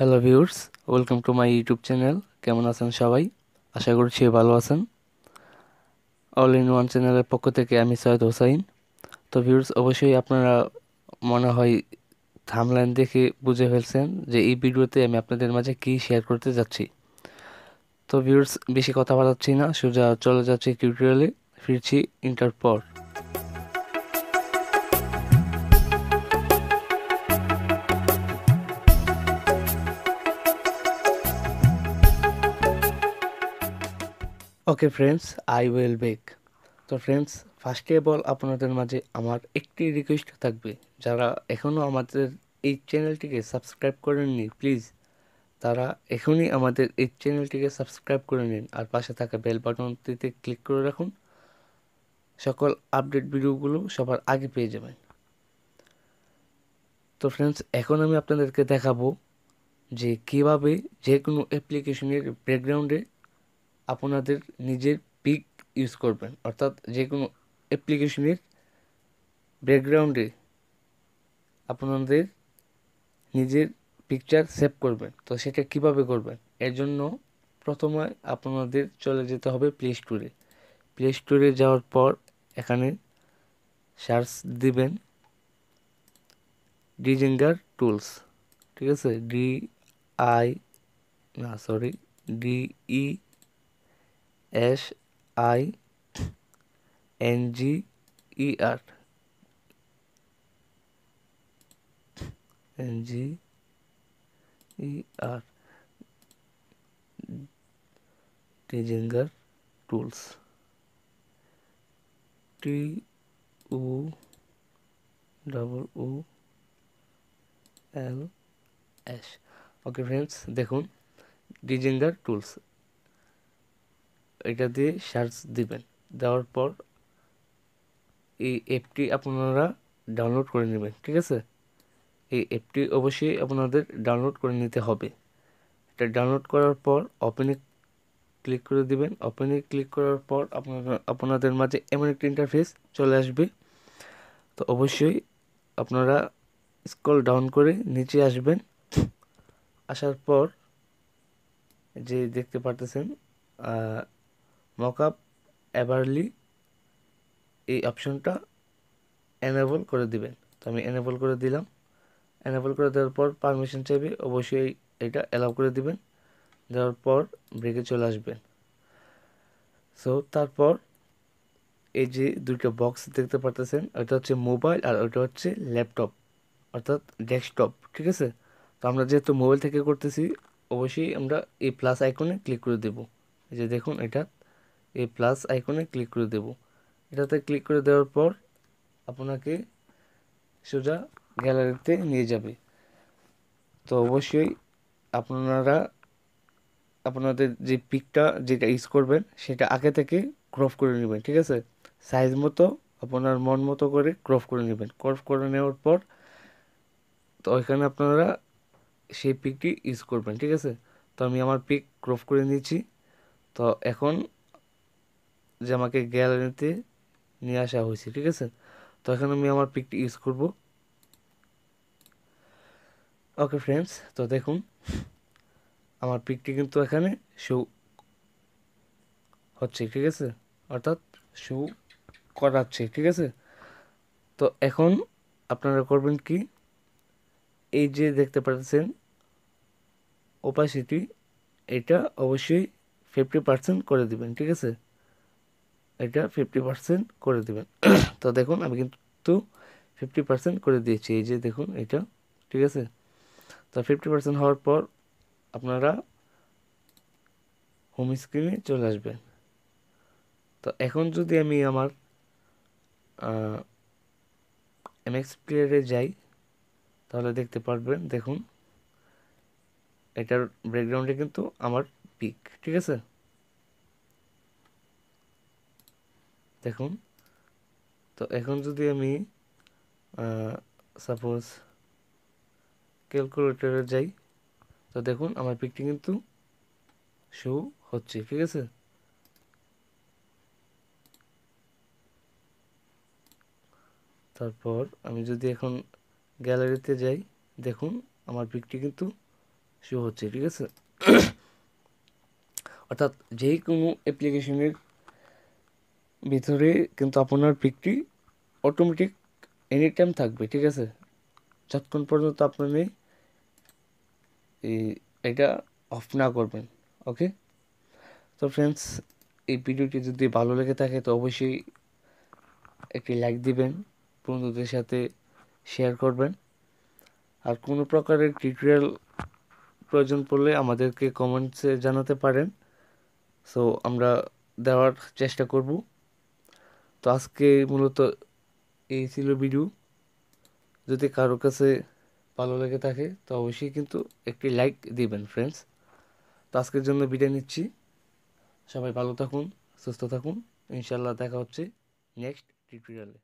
Hello viewers, welcome to my YouTube channel. কেমন আছেন সবাই? আশা করছি ভালো আছেন। অল ইন ওয়ান চ্যানেলের পক্ষ থেকে আমি সৈয়দ হোসাইন। তো ভিউয়ার্স, অবশ্যই আপনারা মনে হয় থাম্বনেল দেখে বুঝে ফেলছেন যে এই ভিডিওতে আমি আপনাদের মাঝে কি শেয়ার করতে যাচ্ছি। তো ভিউয়ার্স, বেশি কথা বাড়াচ্ছি না, সোজা চলে যাচ্ছি টিউটোরিয়ালে। ফিরছি ইন্টার পর। Okay friends, I will back. তো ফ্রেন্ডস, ফার্স্টে অফ আপনাদের মাঝে আমার একটি রিকোয়েস্ট থাকবে। যারা এখনও আমাদের এই চ্যানেলটিকে সাবস্ক্রাইব করেননি, প্লিজ তারা এখনই আমাদের এই চ্যানেলটিকে সাবস্ক্রাইব করে নিন আর পাশে থাকা বেল বাটনটিতে ক্লিক করে রাখুন। সকল আপডেট ভিডিওগুলো সবার আগে পেয়ে যাবেন। তো ফ্রেন্ডস, এখন আমি আপনাদেরকে দেখাবো যে কিভাবে যে কোনো অ্যাপ্লিকেশনের ব্যাকগ্রাউন্ডে আপনাদের নিজের পিক ইউজ করবেন, অর্থাৎ যে কোনো অ্যাপ্লিকেশনের ব্যাকগ্রাউন্ডে আপনাদের নিজের পিকচার সেভ করবেন। তো সেটা কিভাবে করবেন, এর জন্য প্রথমে আপনাদের চলে যেতে হবে প্লে স্টোরে। প্লে স্টোরে যাওয়ার পর এখানে সার্চ দিবেন ডিজেঙ্গার টুলস। ঠিক আছে, I DISINGER NGER Disinger tools, TOOLS। Okay friends, দেখুন ডিজেঙ্গার টুলস, এটা দিয়ে সার্চ দিবেন। দেওয়ার পর এই অ্যাপটি আপনারা ডাউনলোড করে নেবেন। ঠিক আছে, এই অ্যাপটি অবশ্যই আপনাদের ডাউনলোড করে নিতে হবে। এটা ডাউনলোড করার পর ওপেনে ক্লিক করে দিবেন। ওপেনে ক্লিক করার পর আপনাদের মাঝে এমন একটা ইন্টারফেস চলে আসবে। তো অবশ্যই আপনারা স্ক্রল ডাউন করে নিচে আসবেন। আসার পর যে দেখতে পারতেছেন মকআপ এভারলি, এই অপশনটা এনেবল করে দিবেন। তো আমি এনেবল করে দিলাম। এনেবল করে দেওয়ার পর পারমিশন চাইবে, অবশ্যই এটা অ্যালাউ করে দিবেন। দেওয়ার পর ব্রেকে চলে আসবেন। সো তারপর এই যে দুইটা বক্স দেখতে পারতেছেন, ওটা হচ্ছে মোবাইল আর ওটা হচ্ছে ল্যাপটপ, অর্থাৎ ডেস্কটপ। ঠিক আছে, তো আমরা যেহেতু মোবাইল থেকে করতেছি, অবশ্যই আমরা এই প্লাস আইকনে ক্লিক করে দেব। এই যে দেখুন, এটা এই প্লাস আইকনে ক্লিক করে দেব। এটাতে ক্লিক করে দেওয়ার পর আপনাকে সোজা গ্যালারিতে নিয়ে যাবে। তো অবশ্যই আপনারা আপনাদের যে পিকটা যেটা ইউজ করবেন সেটা আগে থেকে ক্রপ করে নেবেন। ঠিক আছে, সাইজ মতো আপনার মন মতো করে ক্রপ করে নেবেন। ক্রপ করে নেওয়ার পর তো ওইখানে আপনারা সেই পিকটি ইউজ করবেন। ঠিক আছে, তো আমি আমার পিক ক্রপ করে নিয়েছি। তো এখন যে আমাকে গ্যালারিতে নিয়ে আসা হয়েছে, ঠিক আছে, তো এখন আমি আমার পিকটি ইউজ করব। ওকে ফ্রেন্ডস, তো দেখুন আমার পিকটি কিন্তু এখানে শো হচ্ছে। ঠিক আছে, অর্থাৎ শো করাচ্ছে। ঠিক আছে, তো এখন আপনারা করবেন কি, এই যে দেখতে পাচ্ছেন ওপাসিটি, এটা অবশ্যই 50% করে দিবেন। ঠিক আছে, এটা 50% করে দিবেন। তো দেখুন আমি কিন্তু 50% করে দিয়েছি, এই যে দেখুন এটা। ঠিক আছে, তো 50% হওয়ার পর আপনারা হোম স্ক্রিনে চলে আসবেন। তো এখন যদি আমি আমার এমএক্স প্লেয়ারে যাই, তাহলে দেখতে পারবেন, দেখুন এটার ব্যাকগ্রাউন্ডে কিন্তু আমার পিক। ঠিক আছে, দেখুন। তো এখন যদি আমি সাপোজ ক্যালকুলেটরে যাই, তো দেখুন আমার পিকটি কিন্তু শো হচ্ছে। ঠিক আছে, তারপর আমি যদি এখন গ্যালারিতে যাই, দেখুন আমার পিকটি কিন্তু শো হচ্ছে, ঠিক আছে। অর্থাৎ যে কোনো অ্যাপ্লিকেশনের ভিতরে কিন্তু আপনার পিকটি অটোমেটিক এনি টাইম থাকবে, ঠিক আছে, যতক্ষণ পর্যন্ত আপনি এই এটা অফ না করবেন। ওকে, তো ফ্রেন্ডস, এই ভিডিওটি যদি ভালো লেগে থাকে তো অবশ্যই একটি লাইক দিবেন, বন্ধুদের সাথে শেয়ার করবেন। আর কোনো প্রকারের টিউটোরিয়াল প্রয়োজন পড়লে আমাদেরকে কমেন্টসে জানাতে পারেন, সো আমরা দেওয়ার চেষ্টা করব। তো আজকে মূলত এই ছিল ভিডিও। যদি কারো কাছে ভালো লেগে থাকে তো অবশ্যই কিন্তু একটি লাইক দিবেন ফ্রেন্ডস। তো আজকের জন্য বিদায় নিচ্ছি। সবাই ভালো থাকুন, সুস্থ থাকুন। ইনশাল্লাহ দেখা হচ্ছে নেক্সট টিউটোরিয়ালে।